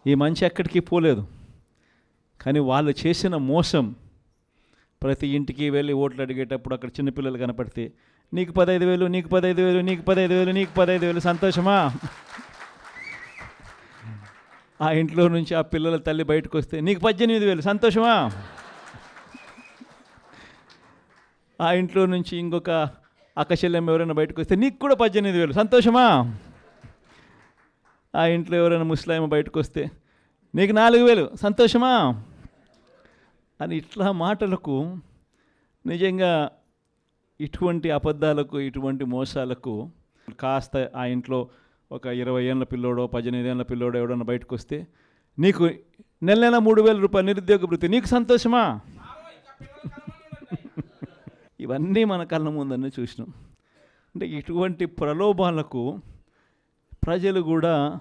ఈ మంచి ఎక్కడికి పోలేదు. కానీ వాళ్ళు చేసిన మోసం, ప్రతి ఇంటికి వెళ్ళి ఓట్లు అడిగేటప్పుడు అక్కడ చిన్నపిల్లలు కనపడితే నీకు 15,000, నీకు 15,000, నీకు 15,000, నీకు 15,000, సంతోషమా? ఆ ఇంట్లో నుంచి ఆ పిల్లల తల్లి బయటకు వస్తే నీకు 18,000, సంతోషమా? ఆ ఇంట్లో నుంచి ఇంకొక అక్కచెల్లెమ్మ ఎవరైనా బయటకు వస్తే నీకు కూడా 18,000, సంతోషమా? ఆ ఇంట్లో ఎవరైనా ముస్లాం బయటకు వస్తే నీకు 4,000, సంతోషమా? అని ఇట్లా మాటలకు నిజంగా ఇటువంటి అబద్ధాలకు, ఇటువంటి మోసాలకు కాస్త ఆ ఇంట్లో ఒక 20 ఏళ్ళ పిల్లోడో 18 ఏళ్ళ పిల్లోడో ఎవడన్నా బయటకు వస్తే నీకు నెల 3,000 రూపాయలు నిరుద్యోగ భృతి, నీకు సంతోషమా? ఇవన్నీ మన కళ్ళ ముందన్నీ చూసినాం. అంటే ఇటువంటి ప్రలోభాలకు ప్రజలు కూడా